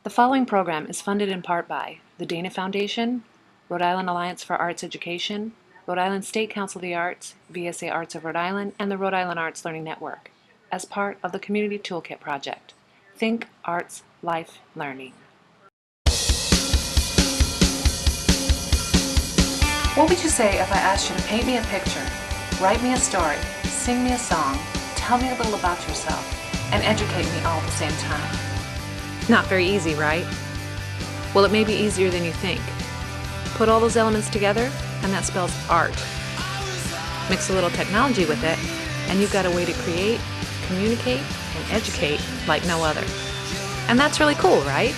The following program is funded in part by the Dana Foundation, Rhode Island Alliance for Arts Education, Rhode Island State Council of the Arts, VSA Arts of Rhode Island, and the Rhode Island Arts Learning Network, as part of the Community Toolkit Project. Think Arts, Life, Learning. What would you say if I asked you to paint me a picture, write me a story, sing me a song, tell me a little about yourself, and educate me all at the same time? Not very easy, right? Well, it may be easier than you think. Put all those elements together, and that spells art. Mix a little technology with it, and you've got a way to create, communicate, and educate like no other. And that's really cool, right?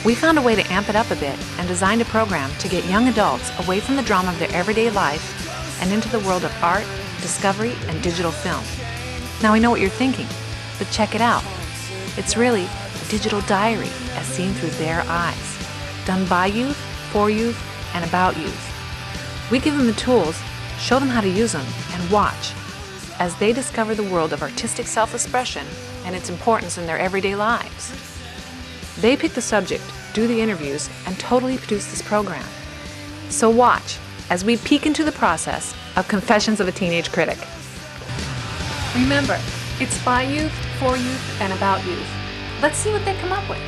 We found a way to amp it up a bit and designed a program to get young adults away from the drama of their everyday life and into the world of art, discovery, and digital film. Now I know what you're thinking, but check it out. It's really a digital diary as seen through their eyes, done by youth, for youth, and about youth. We give them the tools, show them how to use them, and watch as they discover the world of artistic self-expression and its importance in their everyday lives. They pick the subject, do the interviews, and totally produce this program. So watch as we peek into the process of Confessions of a Teenage Critic. Remember, it's by youth, for youth, and about youth. Let's see what they come up with.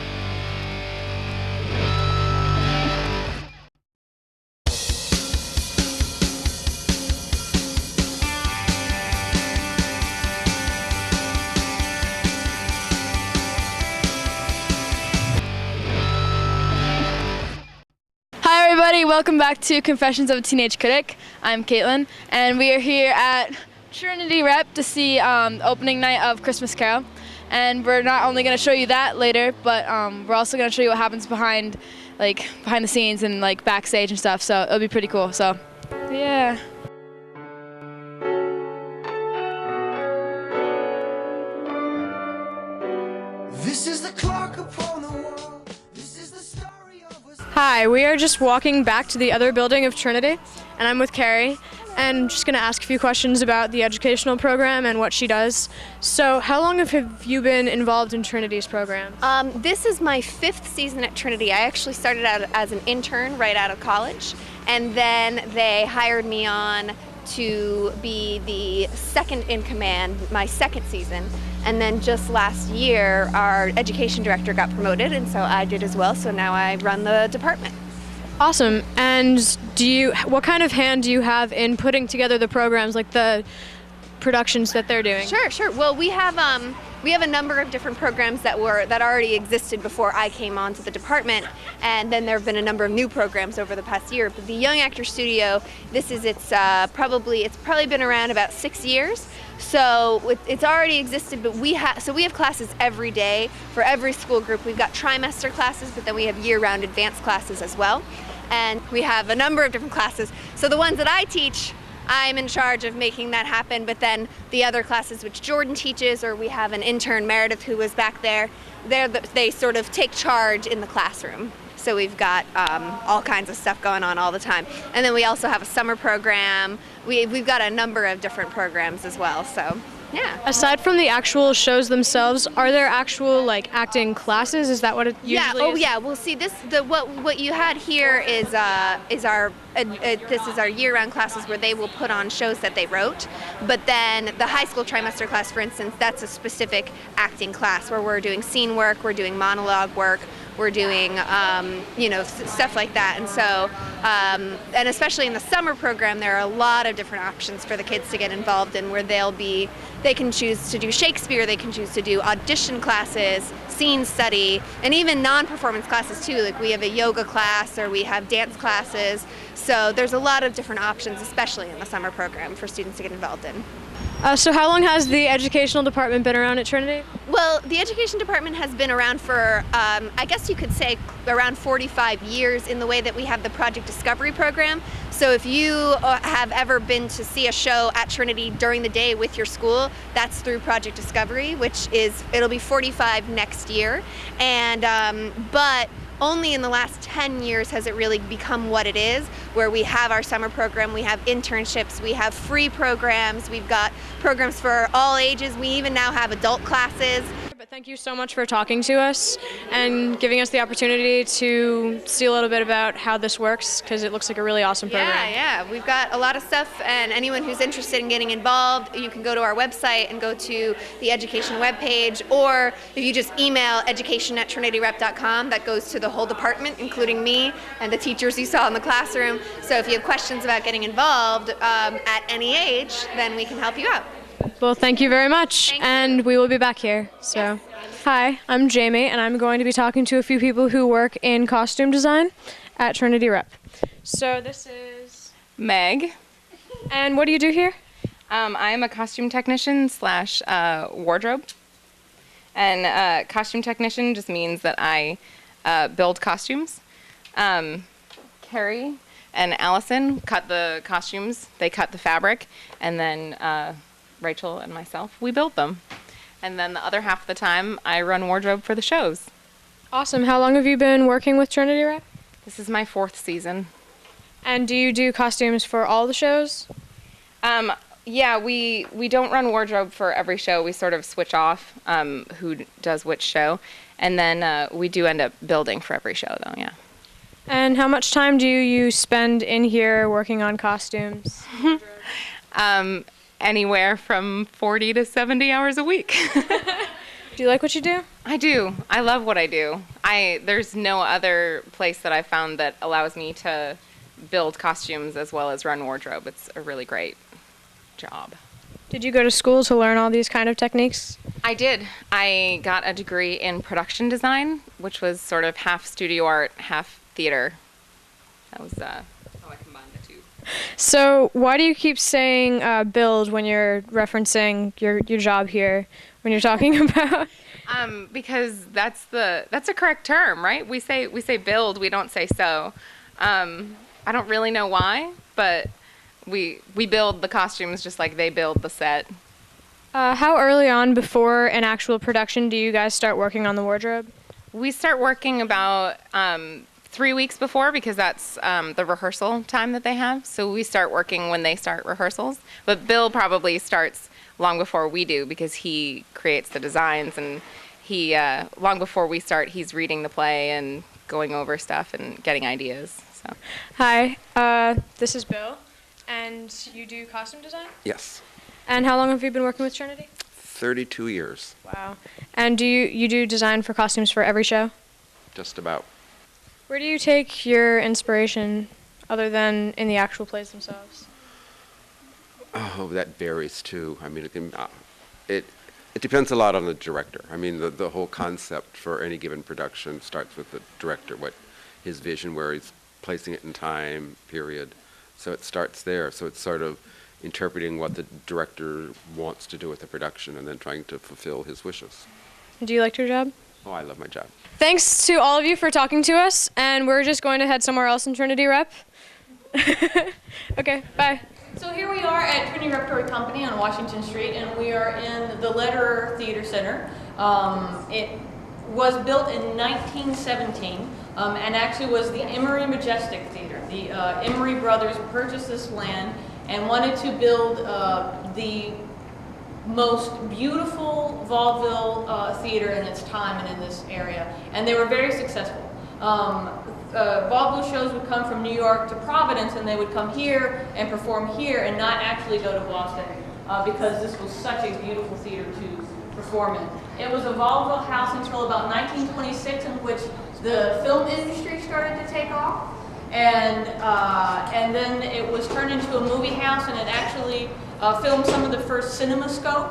Hi everybody, welcome back to Confessions of a Teenage Critic. I'm Caitlin, and we are here at Trinity Rep to see opening night of Christmas Carol. And we're not only going to show you that later, but we're also going to show you what happens behind the scenes and backstage and stuff. So it'll be pretty cool. So yeah. This is the clock upon the wall. This is the story of us. Hi, we are just walking back to the other building of Trinity, and I'm with Carrie. And I'm just going to ask a few questions about the educational program and what she does. So how long have you been involved in Trinity's program? This is my 5th season at Trinity. I actually started out as an intern right out of college, and then they hired me on to be the second in command, my 2nd season. And then just last year, our education director got promoted, and so I did as well. So now I run the department. Awesome. And what kind of hand do you have in putting together the programs, like the productions that they're doing? Sure. Well, we have a number of different programs that already existed before I came onto the department, and then there have been a number of new programs over the past year. But the Young Actor Studio, it's probably been around about 6 years. So it's already existed, but we have classes every day for every school group. We've got trimester classes, but then we have year-round advanced classes as well. And we have a number of different classes. So the ones that I teach, I'm in charge of making that happen, but then the other classes which Jordan teaches, or we have an intern, Meredith, who was back there, they sort of take charge in the classroom. So we've got all kinds of stuff going on all the time. And then we also have a summer program. We've got a number of different programs as well, so yeah. Aside from the actual shows themselves, are there actual acting classes? Is that what it usually is? Yeah. Well, see, what you had here is our year-round classes where they will put on shows that they wrote. But then the high school trimester class, for instance, that's a specific acting class where we're doing scene work, we're doing monologue work, we're doing stuff like that. And so and especially in the summer program, there are a lot of different options for the kids to get involved in, where they can choose to do Shakespeare, they can choose to do audition classes, scene study, and even non-performance classes too. Like we have a yoga class, or we have dance classes. So there's a lot of different options, especially in the summer program, for students to get involved in. So how long has the educational department been around at Trinity? Well, the education department has been around for, I guess you could say, around 45 years, in the way that we have the Project Discovery program. So if you have ever been to see a show at Trinity during the day with your school, that's through Project Discovery, it'll be 45 next year. And but only in the last 10 years has it really become what it is, where we have our summer program, we have internships, we have free programs, we've got programs for all ages, we even now have adult classes. But thank you so much for talking to us and giving us the opportunity to see a little bit about how this works, because it looks like a really awesome program. Yeah, we've got a lot of stuff, and anyone who's interested in getting involved, you can go to our website and go to the education webpage, or if you just email education@trinityrep.com, that goes to the whole department, including me and the teachers you saw in the classroom. So if you have questions about getting involved at any age, then we can help you out. Well, thank you very much, and we will be back here. So, Hi, I'm Jamie, and I'm going to be talking to a few people who work in costume design at Trinity Rep. So this is Meg. And what do you do here? I'm a costume technician slash wardrobe. And costume technician just means that I build costumes. Carrie and Allison cut the costumes. They cut the fabric, and then Rachel and myself, we build them. And then the other half of the time, I run wardrobe for the shows. Awesome. How long have you been working with Trinity Rep? This is my 4th season. And do you do costumes for all the shows? Yeah, we don't run wardrobe for every show. We sort of switch off who does which show. And then we do end up building for every show, though, yeah. And how much time do you spend in here working on costumes? Anywhere from 40 to 70 hours a week. Do you like what you do? I do. I love what I do. There's no other place that I've found that allows me to build costumes as well as run wardrobe. It's a really great job. Did you go to school to learn all these kind of techniques? I did. I got a degree in production design, which was sort of half studio art, half theater. That was how I combined the two. So why do you keep saying build when you're referencing your job here, when you're talking about? Because that's a correct term, right? We say build, we don't say sew. I don't really know why, but we build the costumes just like they build the set. How early on before an actual production do you guys start working on the wardrobe? We start working about 3 weeks before, because that's the rehearsal time that they have. So we start working when they start rehearsals. But Bill probably starts long before we do, because he creates the designs, and he long before we start, he's reading the play and going over stuff and getting ideas. So. Hi, this is Bill, and you do costume design? Yes. And how long have you been working with Trinity? 32 years. Wow. And do you do design for costumes for every show? Just about. Where do you take your inspiration other than in the actual plays themselves? Oh, that varies too. I mean, it depends a lot on the director. I mean, the whole concept for any given production starts with the director, what his vision, where he's placing it in time, period. So it starts there. So it's sort of interpreting what the director wants to do with the production and then trying to fulfill his wishes. Do you like your job? Oh, I love my job. Thanks to all of you for talking to us, and we're just going to head somewhere else in Trinity Rep. Okay, bye. So here we are at Trinity Repertory Company on Washington Street, and we are in the Lederer Theater Center. It was built in 1917, and actually was the Emery Majestic Theater. The Emery brothers purchased this land and wanted to build the most beautiful vaudeville theater in its time and in this area, and they were very successful. Vaudeville shows would come from New York to Providence, and they would come here and perform here and not actually go to Boston, because this was such a beautiful theater to perform in. It was a vaudeville house until about 1926, in which the film industry started to take off, and then it was turned into a movie house, and it actually filmed some of the first CinemaScope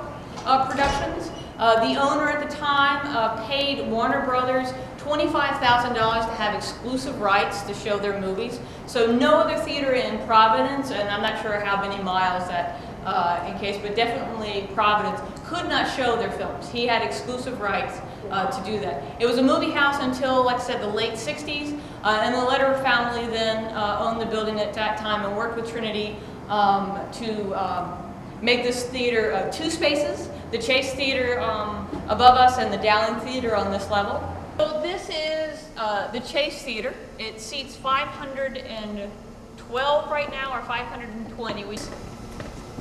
productions. The owner at the time paid Warner Brothers $25,000 to have exclusive rights to show their movies. So no other theater in Providence, and I'm not sure how many miles that but definitely Providence, could not show their films. He had exclusive rights to do that. It was a movie house until, like I said, the late 60s, and the Lederer family then owned the building at that time and worked with Trinity to make this theater 2 spaces, the Chase Theater above us and the Dowling Theater on this level. So this is the Chase Theater. It seats 512 right now, or 520.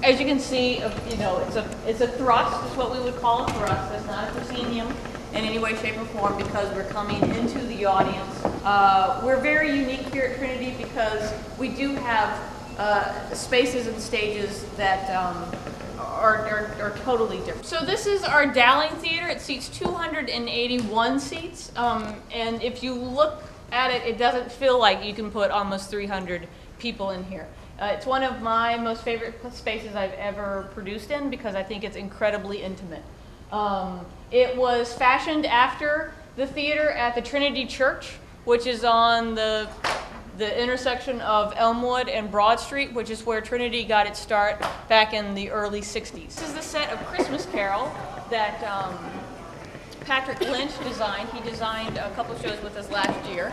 as you can see, you know, it's a thrust, is what we would call a thrust. It's not a proscenium in any way, shape, or form because we're coming into the audience. We're very unique here at Trinity because we do have spaces and stages that are totally different. So this is our Dowling Theater. It seats 281 seats, and if you look at it, it doesn't feel like you can put almost 300 people in here. It's one of my most favorite spaces I've ever produced in because I think it's incredibly intimate. It was fashioned after the theater at the Trinity Church, which is on the intersection of Elmwood and Broad Street, which is where Trinity got its start back in the early 60s. This is the set of Christmas Carol that Patrick Lynch designed. He designed a couple shows with us last year.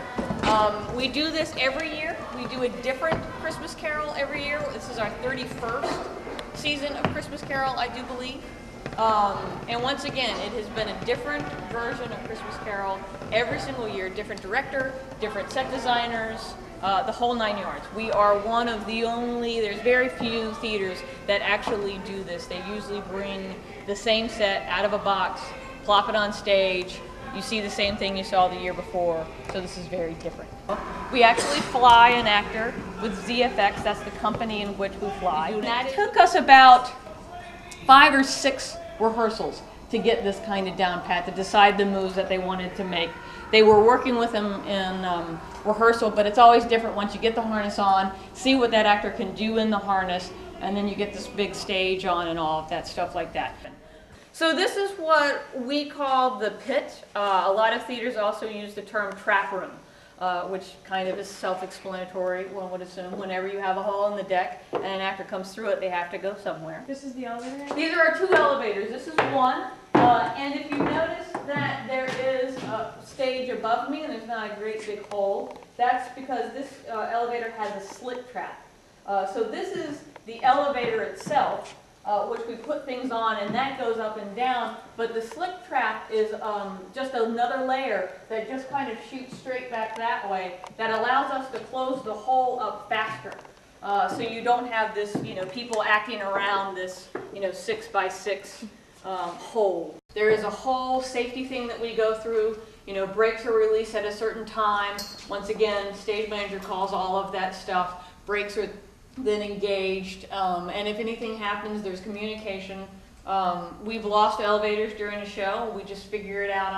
We do this every year. We do a different Christmas Carol every year. This is our 31st season of Christmas Carol, I do believe. And once again, it has been a different version of Christmas Carol every single year. Different director, different set designers, the whole 9 yards. We are one of the only, there's very few theaters that actually do this. They usually bring the same set out of a box, plop it on stage. You see the same thing you saw the year before, so this is very different. We actually fly an actor with ZFX, that's the company in which we fly. And that took us about 5 or 6 rehearsals to get this kind of down pat, to decide the moves that they wanted to make. They were working with them in rehearsal, but it's always different once you get the harness on, see what that actor can do in the harness, and then you get this big stage on and all of that stuff like that. So this is what we call the pit. A lot of theaters also use the term trap room, which kind of is self-explanatory, one would assume. Whenever you have a hole in the deck and an actor comes through it, they have to go somewhere. This is the elevator? These are our 2 elevators. This is one, and if you notice that there is a stage above me and there's not a great big hole, that's because this elevator has a slit trap. So this is the elevator itself, which we put things on, and that goes up and down, but the slit trap is just another layer that just kind of shoots straight back that way, that allows us to close the hole up faster. So you don't have this, you know, people acting around this, you know, 6x6 hole. There is a whole safety thing that we go through. You know, brakes are released at a certain time. Once again, stage manager calls all of that stuff. Brakes are then engaged, and if anything happens, there's communication. We've lost elevators during a show. We just figure it out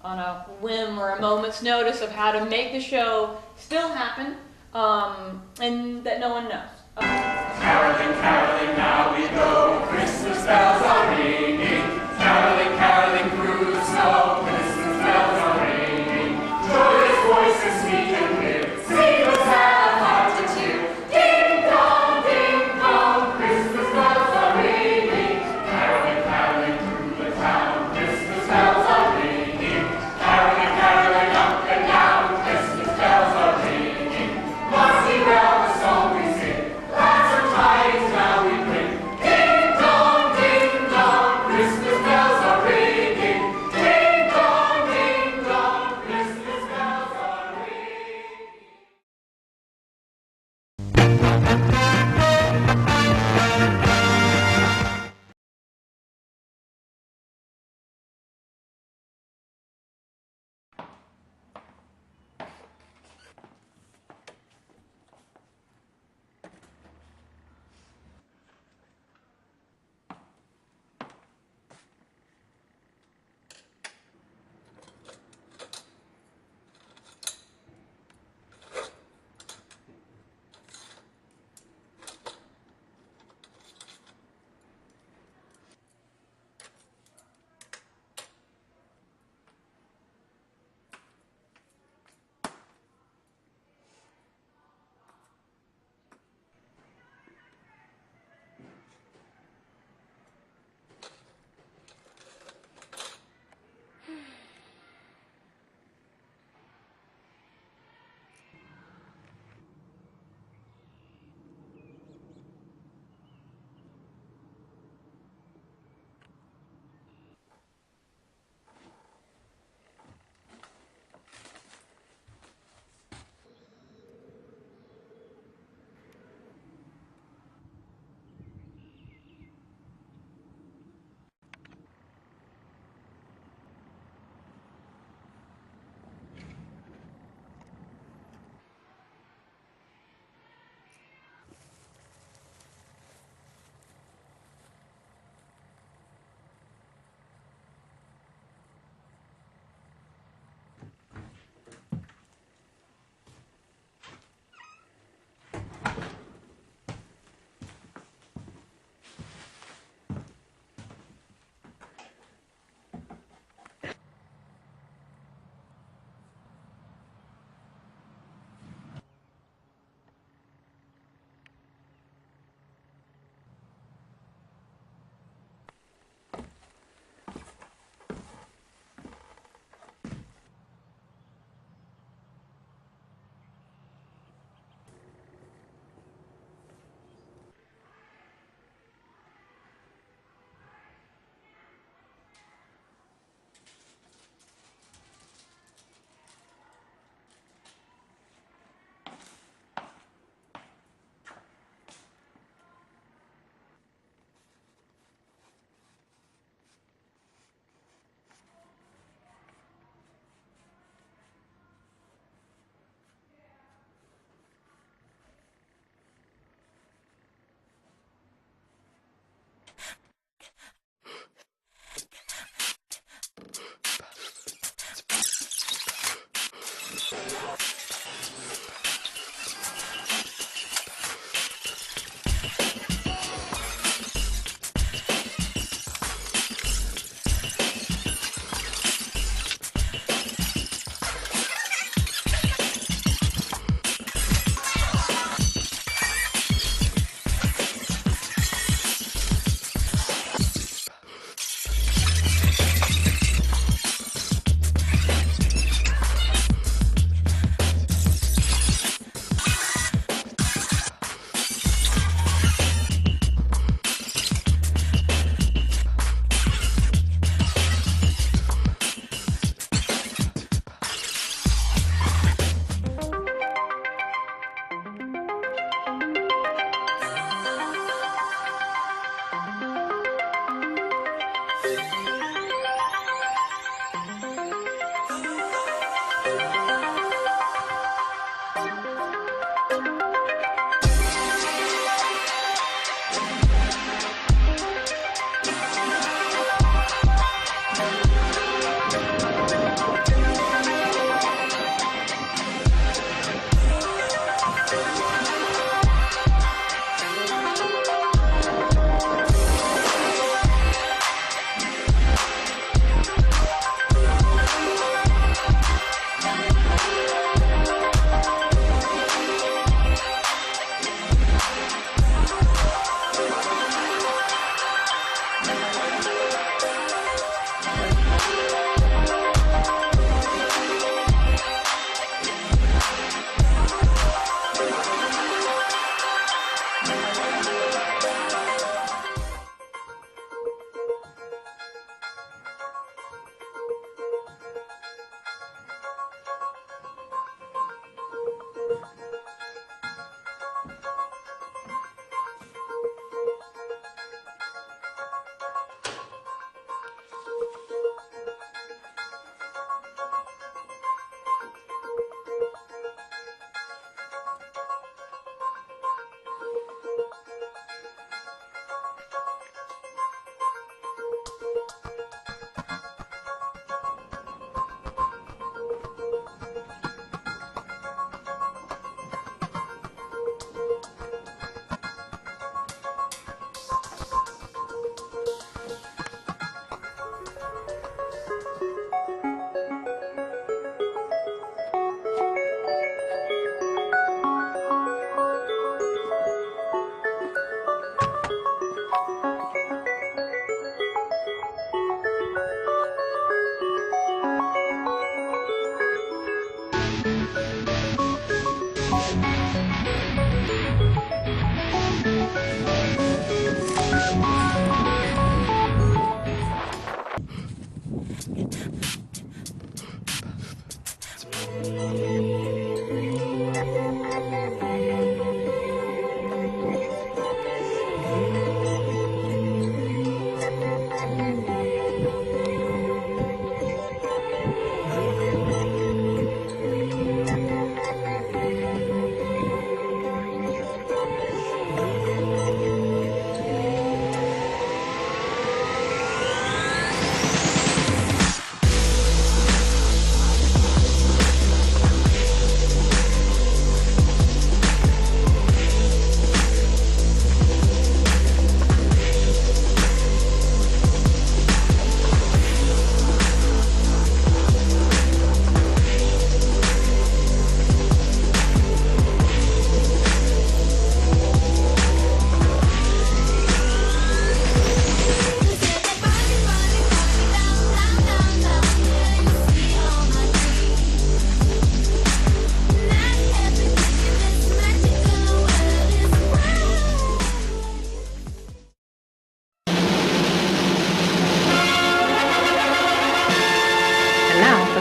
on a whim or a moment's notice of how to make the show still happen, and that no one knows. Caroling, caroling, now we go. Christmas bells are ringing. Caroling, caroling through the snow. Christmas bells are ringing. Joyous voices sweet and clear. Sing us have a heart to cheer. Ding dong, Christmas bells are ringing. Caroling, caroling through the town. Christmas bells are ringing. Caroling, caroling up and down. Christmas bells are ringing. Marcy well the song we sing. Lads are tidings now we bring. Ding dong, Christmas bells are ringing.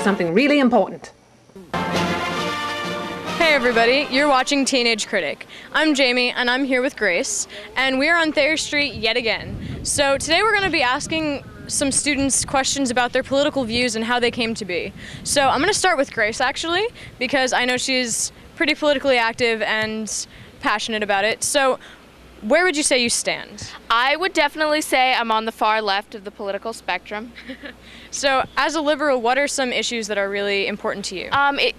something really important. Hey everybody, you're watching Teenage Critic. I'm Jamie and I'm here with Grace, and we're on Thayer Street yet again. So today we're going to be asking some students questions about their political views and how they came to be. So I'm going to start with Grace actually, because I know she's pretty politically active and passionate about it. So where would you say you stand? I would definitely say I'm on the far left of the political spectrum. So, as a liberal, what are some issues that are really important to you?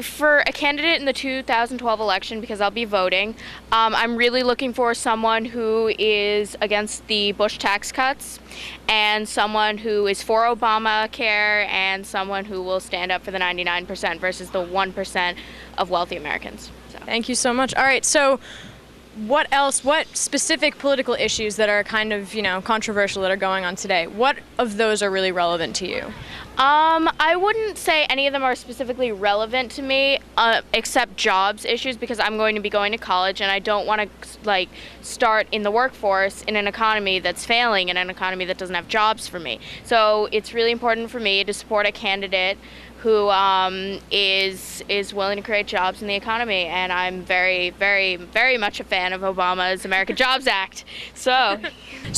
For a candidate in the 2012 election, because I'll be voting, I'm really looking for someone who is against the Bush tax cuts, and someone who is for Obamacare, and someone who will stand up for the 99% versus the 1% of wealthy Americans. So. Thank you so much. All right, so what else, what specific political issues that are kind of, controversial that are going on today, what of those are really relevant to you? I wouldn't say any of them are specifically relevant to me, except jobs issues, because I'm going to be going to college and I don't want to start in the workforce in an economy that's failing, in an economy that doesn't have jobs for me. So it's really important for me to support a candidate who is willing to create jobs in the economy, and I'm very, very, very much a fan of Obama's American Jobs Act. So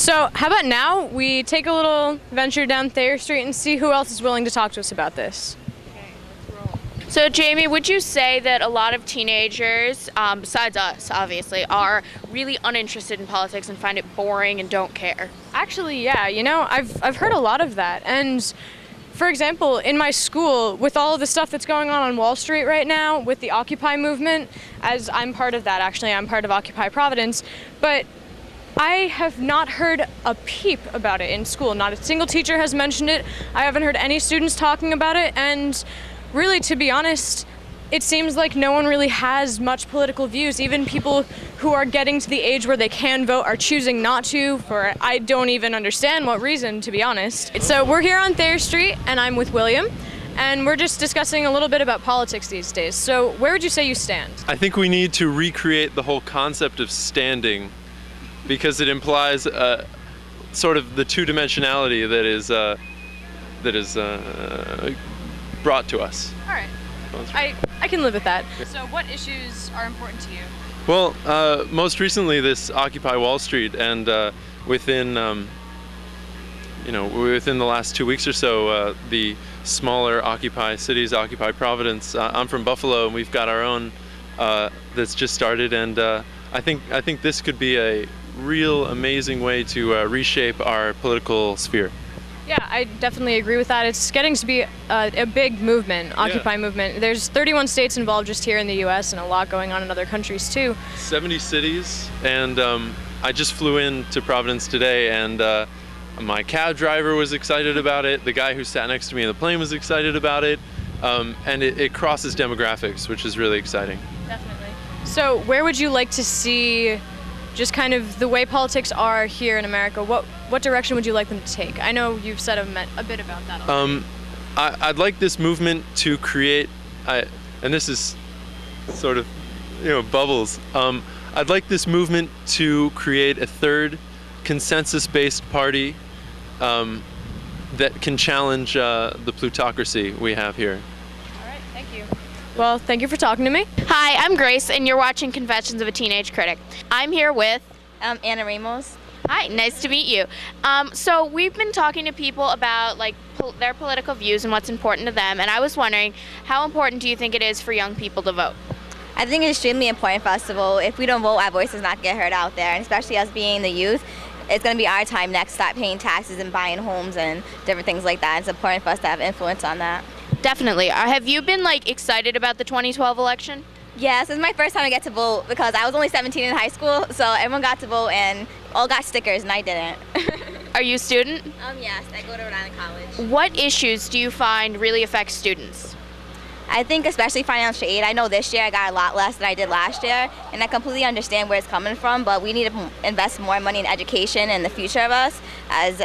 how about now we take a little venture down Thayer Street and see who else is willing to talk to us about this. So Jamie, would you say that a lot of teenagers, besides us obviously, are really uninterested in politics and find it boring and don't care? Actually, yeah, I've heard a lot of that. And for example, in my school, with all of the stuff that's going on Wall Street right now, with the Occupy movement, as I'm part of that, actually, I'm part of Occupy Providence, but I have not heard a peep about it in school. Not a single teacher has mentioned it. I haven't heard any students talking about it, and really, to be honest, it seems like no one really has much political views. Even people who are getting to the age where they can vote are choosing not to, for I don't even understand what reason, to be honest. So we're here on Thayer Street, and I'm with William, and we're just discussing a little bit about politics these days. So where would you say you stand? I think we need to recreate the whole concept of standing, because it implies sort of the two-dimensionality that is brought to us. All right. I can live with that. So what issues are important to you? Well, most recently this Occupy Wall Street, and within the last 2 weeks or so, the smaller Occupy cities, Occupy Providence. I'm from Buffalo, and we've got our own that's just started, and I think this could be a real amazing way to reshape our political sphere. Yeah, I definitely agree with that. It's getting to be a big movement, Occupy movement. There's 31 states involved just here in the U.S. and a lot going on in other countries too. 70 cities, and I just flew in to Providence today, and my cab driver was excited about it. The guy who sat next to me in the plane was excited about it, and it crosses demographics, which is really exciting. Definitely. So where would you like to see just kind of the way politics are here in America? What direction would you like them to take? I know you've said a bit about that already. I'd like this movement to create, and this is sort of, bubbles. I'd like this movement to create a third consensus-based party that can challenge the plutocracy we have here. All right, thank you. Well, thank you for talking to me. Hi, I'm Grace, and you're watching Confessions of a Teenage Critic. I'm here with Anna Ramos. Hi, nice to meet you. So we've been talking to people about their political views and what's important to them, and I was wondering, how important do you think it is for young people to vote? I think it's extremely important for us to vote. If we don't vote, our voices not get heard out there, and especially us being the youth, it's going to be our time next to start paying taxes and buying homes and different things like that. It's important for us to have influence on that. Definitely. Have you been excited about the 2012 election? Yes, it's my first time to get to vote because I was only 17 in high school, so everyone got to vote and all got stickers and I didn't. Are you a student? Yes, I go to Rhode Island College. What issues do you find really affect students? I think especially financial aid. I know this year I got a lot less than I did last year, and I completely understand where it's coming from, but we need to invest more money in education and the future of us as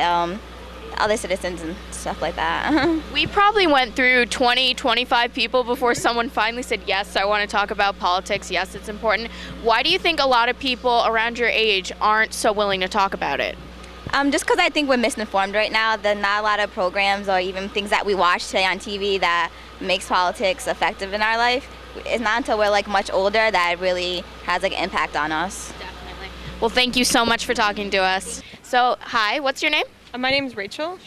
other citizens and stuff like that. We probably went through 20, 25 people before someone finally said, yes, I want to talk about politics. Yes, it's important. Why do you think a lot of people around your age aren't so willing to talk about it? Just because I think we're misinformed right now. There's not a lot of programs or even things that we watch today on TV that makes politics effective in our life. It's not until we're much older that it really has an impact on us. Definitely. Well, thank you so much for talking to us. So, hi, what's your name? My name's Rachel.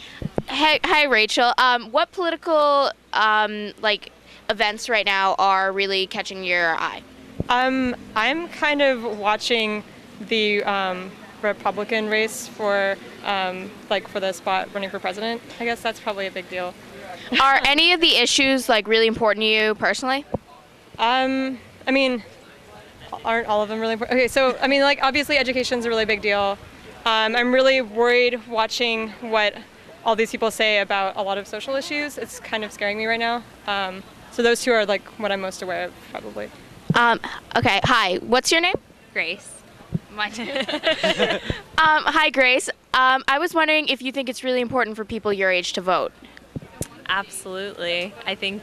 Hi, Rachel. What political events right now are really catching your eye? I'm kind of watching the Republican race for for the spot running for president. I guess that's probably a big deal. Are any of the issues like really important to you personally? I mean, aren't all of them really important? Okay, so I mean, like obviously education is a really big deal. I'm really worried watching what all these people say about a lot of social issues. It's kind of scaring me right now. So those two are like what I'm most aware of, probably. Okay, hi, what's your name? Grace. My name. Hi, Grace. I was wondering if you think it's really important for people your age to vote. Absolutely. I think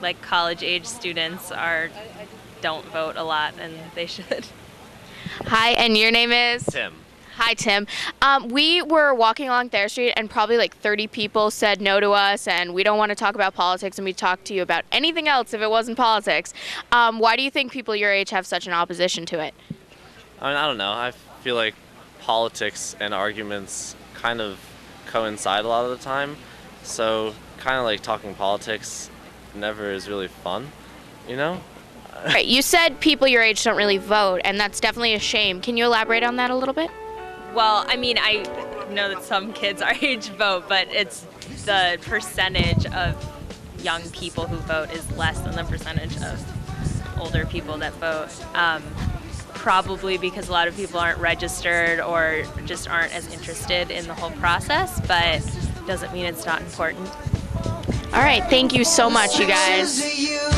like college age students don't vote a lot, and they should. Hi, and your name is? Tim. Hi, Tim. We were walking along Thayer Street, and probably like 30 people said no to us, and we don't want to talk about politics, and we talk to you about anything else if it wasn't politics. Why do you think people your age have such an opposition to it? I mean, I don't know. I feel like politics and arguments kind of coincide a lot of the time. So kind of like talking politics never is really fun, you know? Right, you said people your age don't really vote, and that's definitely a shame. Can you elaborate on that a little bit? Well, I mean, I know that some kids our age vote, but it's the percentage of young people who vote is less than the percentage of older people that vote. Probably because a lot of people aren't registered or just aren't as interested in the whole process, but doesn't mean it's not important. All right, thank you so much, you guys.